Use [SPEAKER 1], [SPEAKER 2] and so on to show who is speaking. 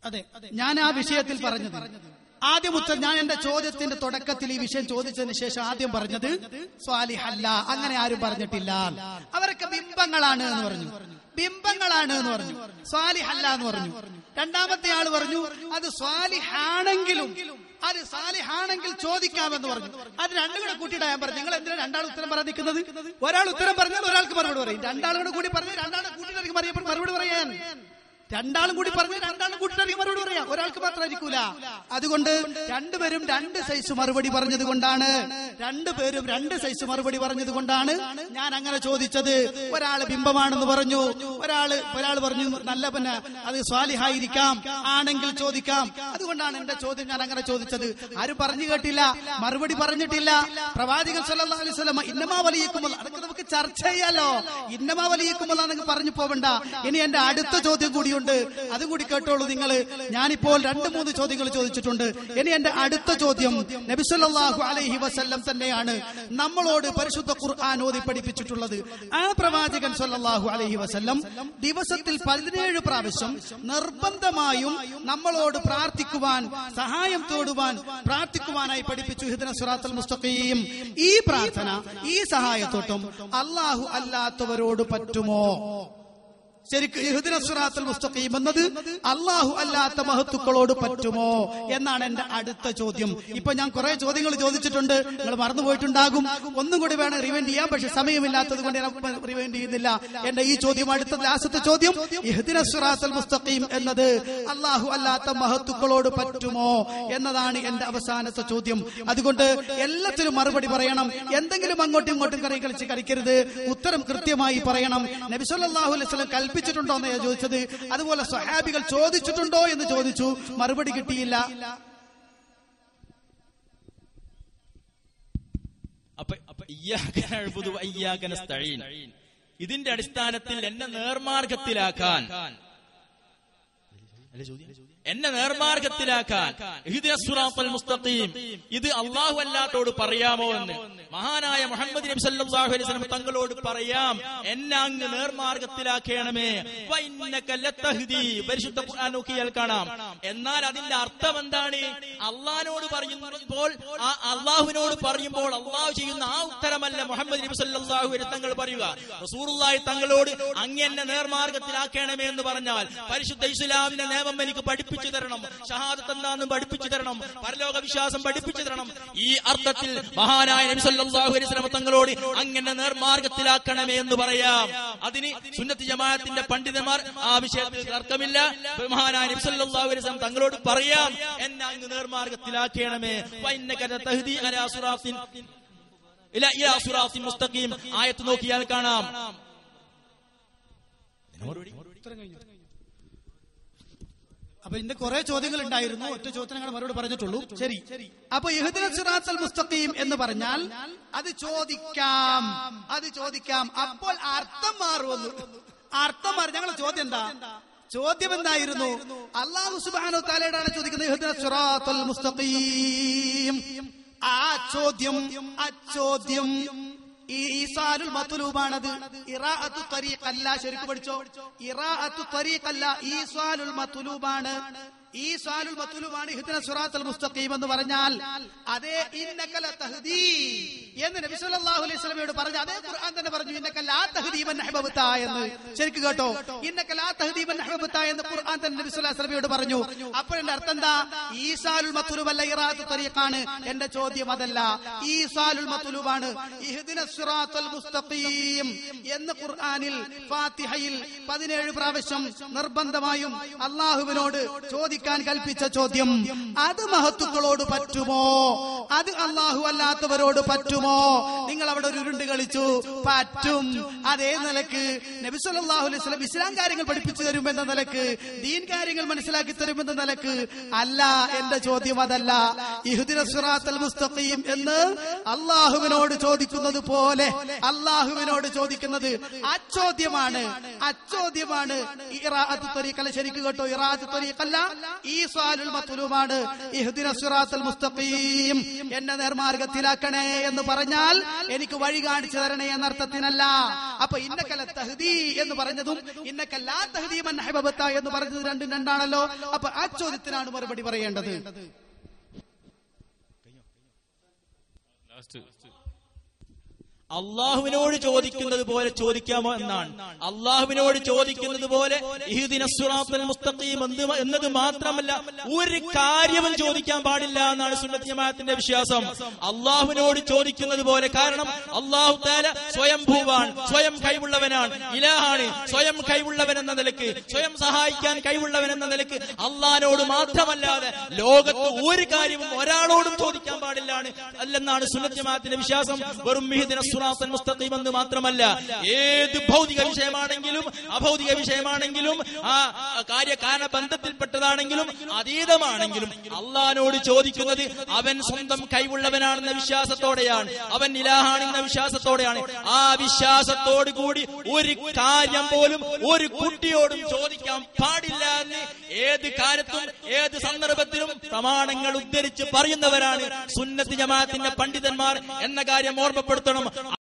[SPEAKER 1] അതെ, ഞാൻ ആ വിഷയത്തിൽ പറഞ്ഞത് ആദ്യം ഞാൻ എന്റെ ചോദ്യത്തിന്റെ തുടക്കത്തിൽ ഈ വിഷയം ചോദിച്ചതിന് ശേഷം ആദ്യം പറഞ്ഞത് സ്വാലിഹല്ല, അങ്ങനെ ആരും പറഞ്ഞിട്ടില്ല. അവരൊക്കെ ബിംബങ്ങളാണ് എന്ന് പറഞ്ഞു, ബിംബങ്ങളാണ് എന്ന് പറഞ്ഞു, സ്വാലിഹല്ല എന്ന് പറഞ്ഞു. രണ്ടാമത്തെ ആള് പറഞ്ഞു അത് സ്വാലിഹാണെങ്കിലും അത് സാലിഹാണെങ്കിൽ ചോദിക്കാമെന്ന് പറഞ്ഞു. അത് രണ്ടും കൂടെ കൂട്ടിയിട്ടാ ഞാൻ പറഞ്ഞു. നിങ്ങൾ എന്തിനാ രണ്ടാൾ ഉത്തരം പറയാൻ നിൽക്കുന്നത്? ഒരാൾ ഉത്തരം പറഞ്ഞാൽ ഒരാൾക്ക് മറുപടി പറയും. രണ്ടാളും കൂടെ കൂടി പറഞ്ഞ് രണ്ടാളും കൂട്ടിയിട്ടായിരിക്കും മറുപടി പറയാൻ. രണ്ടാളും കൂടി പറഞ്ഞ് രണ്ടാളും കൂട്ടിയിട്ടായിരിക്കും മറുപടി പറയാം, ഒരാൾക്ക് മാത്രമായിരിക്കൂല. അതുകൊണ്ട് രണ്ടുപേരും രണ്ട് സൈസ് മറുപടി പറഞ്ഞത് കൊണ്ടാണ്, രണ്ടുപേരും രണ്ട് സൈസ് മറുപടി പറഞ്ഞത് കൊണ്ടാണ് ഞാൻ അങ്ങനെ ചോദിച്ചത്. ഒരാള് ബിംബമാണെന്ന് പറഞ്ഞു, ഒരാൾ പറഞ്ഞു നല്ല പിന്നെ അത് സ്വാലിഹായിരിക്കാം, ആണെങ്കിൽ ചോദിക്കാം. അതുകൊണ്ടാണ് എന്റെ ചോദ്യം ഞാൻ അങ്ങനെ ചോദിച്ചത്. ആരും പറഞ്ഞു കേട്ടില്ല, മറുപടി പറഞ്ഞിട്ടില്ല. പ്രവാചകൻ സല്ലല്ലാഹു അലൈഹി വസല്ലം ഇന്നമാ വലിയക്കുമുള്ള, അതൊക്കെ നമുക്ക് ചർച്ച ചെയ്യാലോ. ഇന്നമാ വലിയക്കുമുള്ള എന്നൊക്കെ പറഞ്ഞു പോവണ്ട. ഇനി എന്റെ അടുത്ത ചോദ്യം കൂടിയുണ്ട്, അതും കൂടി കേട്ടോളൂ നിങ്ങൾ. ഞാനിപ്പോൾ 2-3 ചോദ്യങ്ങൾ ചോദിച്ചിട്ടുണ്ട്. ഇനി എന്റെ അടുത്ത ചോദ്യം നബി സല്ലല്ലാഹു അലൈഹി വസല്ലം തന്നെയാണ് നമ്മളോട് പരിശുദ്ധ ഖുർആൻ ഓതി പഠിപ്പിച്ചിട്ടുള്ളത്. ആ പ്രവാചകൻ സല്ലല്ലാഹു അലൈഹി വസല്ലം ദിവസത്തിൽ 17 പ്രാവശ്യം നിർബന്ധമായും നമ്മളോട് പ്രാർത്ഥിക്കുവാൻ, സഹായം തേടുവാൻ, പ്രാർത്ഥിക്കുവാനായി പഠിപ്പിച്ചു. ഇഹ്ദിന സിറാത്തൽ മുസ്തഖീം. ഈ പ്രാർത്ഥന, ഈ സഹായത്തോട്ടം അല്ലാഹു അല്ലാത്തവരോട് പറ്റുമോ? ശരിക്കും ഇഹ്ദിന സിറാത്തൽ മുസ്തഖീം എന്നത് അല്ലാഹു അല്ലാത്ത മഹത്തുക്കളോട് പറ്റുമോ എന്നാണ് എന്റെ അടുത്ത ചോദ്യം. ഇപ്പൊ ഞാൻ കുറെ ചോദ്യങ്ങൾ ചോദിച്ചിട്ടുണ്ട്, നിങ്ങൾ മറന്നുപോയിട്ടുണ്ടാകും. ഒന്നും കൂടി വേണം റിവൈൻഡ് ചെയ്യാൻ, പക്ഷെ സമയമില്ലാത്തത് കൊണ്ട് ഞാൻ റിവൈൻഡ് ചെയ്യുന്നില്ല. എന്റെ ഈ ചോദ്യം, അടുത്ത ലാസ്റ്റത്തെ ചോദ്യം, ഇഹ്ദിന സിറാത്തൽ മുസ്തഖീം എന്നത് അല്ലാഹു അല്ലാത്ത മഹത്തുക്കളോട് പറ്റുമോ എന്നതാണ് എന്റെ അവസാനത്തെ ചോദ്യം. അതുകൊണ്ട് എല്ലാത്തിനും മറുപടി പറയണം. എന്തെങ്കിലും അങ്ങോട്ടും ഇങ്ങോട്ടും കളിക്കരുത്. ഉത്തരം കൃത്യമായി പറയണം. നബി സല്ലല്ലാഹു അലൈഹി വസല്ലം കൽപ്പിച്ചിട്ടുണ്ടോ എന്ന് ഞാൻ ചോദിച്ചത്. അതുപോലെ സ്വഹാബികൾ ചോദിച്ചിട്ടുണ്ടോ എന്ന് ചോദിച്ചു, മറുപടി കിട്ടിയില്ല.
[SPEAKER 2] ഇതിന്റെ അടിസ്ഥാനത്തിൽ എന്നെ നേർമാർഗത്തിലാക്കാൻ ഇഹ്ദിന സിറാത്തൽ മുസ്തഖീം ഇത് അല്ലാഹു അല്ലാത്തോട് പറയാമോ എന്ന് മഹാനായ മുഹമ്മദ് നബി സല്ലല്ലാഹു അലൈഹി വസല്ലം തങ്ങളോട് പറയാം, എന്നെ അങ്ങ് നേർമാർഗത്തിലാക്കണമേ. വഇന്നക ലതഹ്ദി, പരിശുദ്ധ ഖുർആൻ നോക്കിയാൽ കാണാം. എന്നാൽ അതിന്റെ അർത്ഥം എന്താണ്? അല്ലാഹുവിനോട് പറയുമ്പോൾ അല്ലാഹു ചെയ്യുന്ന ആ ഉത്തരമല്ല മുഹമ്മദ് നബി സല്ലല്ലാഹു അലൈഹി വസല്ലം തങ്ങൾ പറയുക. റസൂലുള്ളാഹി തങ്ങളോട് അങ്ങ് എന്നെ നേർമാർഗത്തിലാക്കണമേ എന്ന് പറഞ്ഞാൽ പരിശുദ്ധ ഇസ്ലാമിന്റെ നിയമം എനിക്ക് പഠിപ്പിച്ചു തരണം, ഷഹാദത്ത് എന്താണെന്ന് പഠിപ്പിച്ചു തരണം, പരലോക വിശ്വാസം പഠിപ്പിച്ചു തരണം. ഈ അർത്ഥത്തിൽ മഹാനായ നബി സല്ലല്ലാഹു അലൈഹി വസല്ലം തങ്ങളോട് അങ്ങനെ നേർമാർഗത്തിലാക്കണമേ എന്ന് പറയാം. അതിന് സുന്നത്ത് ജമാഅത്തിന്റെ പണ്ഡിതന്മാർ ആ വിഷയത്തിൽ തർക്കമില്ല. മഹാനായ നബി സല്ലല്ലാഹു അലൈഹി വസല്ലം തങ്ങളോട് പറയാം, എന്നെ അങ്ങ് നേർമാർഗത്തിലാക്കണമേ. വഇന്നക ലതഹ്ദി അലാ സിറാത്തിൻ ഇലാ സിറാത്തിൻ മുസ്തഖീം ആയത്ത് നോക്കിയാൽ കാണാം.
[SPEAKER 1] അപ്പൊ ഇതിന്റെ കുറെ ചോദ്യങ്ങൾ ഉണ്ടായിരുന്നു, ഒറ്റ ചോദ്യങ്ങൾ മറുപടി പറഞ്ഞിട്ടുള്ളൂ. ശരി, അപ്പൊ ഇഹ്ദിന സിറാത്തൽ മുസ്തഖീം എന്ന് പറഞ്ഞാൽ അത് ചോദിക്കാം. അപ്പോൾ അർത്ഥം മാറുമെന്ന്. അർത്ഥം മാറും. ഞങ്ങളുടെ ചോദ്യം എന്താ? ചോദ്യം എന്തായിരുന്നു? അല്ലാഹു സുബ്ഹാനഹു തആലയോടാണ് ചോദിക്കുന്നത് ഇഹ്ദിന സിറാത്തൽ മുസ്തഖീം. ആ ചോദ്യം ഈസാലുൽ മത്ലൂബാണത്. ഇറാഅത്തു ത്വരീഖല്ല. ശരിക്കും പഠിച്ചോ, ഇറാഅത്തു ത്വരീഖല്ല, ഈസാലുൽ മത്ലൂബാണ്. ഈസാലുൽ മത്ലൂബാണ് ഇഹ്ദിന സിറാത്തൽ മുസ്തഖീം എന്ന് പറഞ്ഞാൽ അതേ ഇന്നക ലതഹ്ദി എന്ന് നബി സല്ലല്ലാഹു അലൈഹി വസല്ലമയോട് പറഞ്ഞു. അതേ ഖുർആൻ തന്നെ പറഞ്ഞു ഇന്നക ലാ തഹ്ദി മൻ അഹ്ബബ്ത എന്ന്. ശരിക്കും കേട്ടോ, ഇന്നക ലാ തഹ്ദി മൻ അഹ്ബബ്ത എന്ന് ഖുർആൻ തന്നെ നബി സല്ലല്ലാഹു അലൈഹി വസല്ലമയോട് പറഞ്ഞു. അപ്പോൾ എന്റെ അർത്ഥം എന്താ? ഈസാലുൽ മത്ലൂബ് അല്ല, ഇറാഅത്തു ത്വരീഖാണ്. എന്റെ ചോദ്യം അതല്ല, ഈസാലുൽ മത്ലൂബാണ്. ഇഹ്ദിന സിറാത്തൽ മുസ്തഖീം എന്ന് ഖുർആനിൽ ഫാത്തിഹയിൽ 17 പ്രാവശ്യം നിർബന്ധമായും അല്ലാഹുവിനോട് ചോദിക്കാൻ കൽപ്പിച്ച ചോദ്യം, അത് മഹത്തുക്കളോട് പറ്റുമോ? അത് അല്ലാഹു അല്ലാത്തവരോട് പറ്റുമോ? നിങ്ങൾ അവിടെ ഒരു ഉരുണ്ട് കളിച്ചു. പറ്റും. അതേ നിലക്ക് നബി സല്ലല്ലാഹു അലൈഹി വസല്ലം ഇസ്ലാം കാര്യങ്ങൾ പഠിപ്പിച്ചു തരുമെന്ന നിലക്ക്, ദീൻ കാര്യങ്ങൾ മനസ്സിലാക്കി തരുമെന്ന നിലക്ക് അല്ല. എന്റെ ചോദ്യം അതല്ല. ഇഹ്ദിന സിറാത്തൽ മുസ്തഖീം എന്ന് അല്ലാഹുവിനോട് ചോദിക്കുന്നത് പോലെ അല്ലാഹുവിനോട് ചോദിക്കുന്നത് അച്ചോദ്യമാണ്. ഇറാഅത്തു ത്വരീഖല്ല. ശരിക്കും കേട്ടോ, ഇറാഅത്തു ത്വരീഖല്ല, ഈസാലുൽ മത്ലൂബാണ്. ഇഹ്ദിന സിറാത്തൽ മുസ്തഖീം എന്നെ നേർമാർഗത്തിലാക്കണേ എന്ന് പറഞ്ഞാൽ എനിക്ക് വഴി കാണിച്ചു തരണേ എന്നർത്ഥത്തിനല്ല. അപ്പൊ ഇന്നക്കല തഹ്ദി എന്ന് പറഞ്ഞതും ഇന്നക്കല്ലാ തഹ്ദി മൻ അഹ്ബബ്ത എന്ന് പറഞ്ഞത് രണ്ടും രണ്ടാണല്ലോ. അപ്പൊ ആ ചോദ്യത്തിനാണ് മറുപടി പറയേണ്ടത്.
[SPEAKER 2] അള്ളാഹുവിനോട് ചോദിക്കുന്നത് പോലെ ചോദിക്കാമോ എന്നാണ്. അള്ളാഹുവിനോട് ചോദിക്കുന്നത് പോലെ ഇഹ്ദിനസ് സിറാത്തൽ മുസ്തഖീം എന്നത് മാത്രമല്ല, ഒരു കാര്യവും ചോദിക്കാൻ പാടില്ല എന്നാണ് സുന്നത്ത് ജമാഅത്തിന്റെ വിശ്വാസം. അള്ളാഹുവിനോട് ചോദിക്കുന്നത് പോലെ. കാരണം അള്ളാഹു തആല സ്വയംഭൂവാണ്, സ്വയം കഴിവുള്ളവനാണ്, ഇലാഹാണ്. സ്വയം കഴിവുള്ളവൻ എന്ന നിലക്ക്, സ്വയം സഹായിക്കാൻ കഴിവുള്ളവൻ എന്ന നിലക്ക് അള്ളാഹിനോട് മാത്രമല്ലാതെ ലോകത്ത് ഒരു കാര്യവും ഒരാളോടും ചോദിക്കാൻ പാടില്ലാണ് അല്ലെന്നാണ് സുന്നത്ത് ജമാഅത്തിന്റെ വിശ്വാസം. വെറും ഇഹ്ദിനസ് മുസ്തഖീം എന്ന് മാത്രമല്ല, ഏത് ഭൗതിക വിഷയമാണെങ്കിലും അഭൗതിക വിഷയമാണെങ്കിലും ആ കാര്യകാരണ ബന്ധത്തിൽപ്പെട്ടതാണെങ്കിലും അതീതമാണെങ്കിലും അള്ളാഹിനോട് ചോദിക്കുന്നത് അവൻ സ്വന്തം കഴിവുള്ളവനാണെന്ന വിശ്വാസത്തോടെയാണ്, അവൻ ഇലാഹാണെന്ന വിശ്വാസത്തോടെയാണ്. ആ വിശ്വാസത്തോടു കൂടി ഒരു കാര്യം പോലും ഒരു കുട്ടിയോടും ചോദിക്കാൻ പാടില്ല എന്ന് ഏത് കാലത്തും ഏത് സന്ദർഭത്തിലും പ്രമാണങ്ങൾ ഉദ്ധരിച്ച് പറയുന്നവരാണ് സുന്നത്ത് ജമാഅത്തിന്റെ പണ്ഡിതന്മാർ എന്ന കാര്യം ഓർമ്മപ്പെടുത്തണം.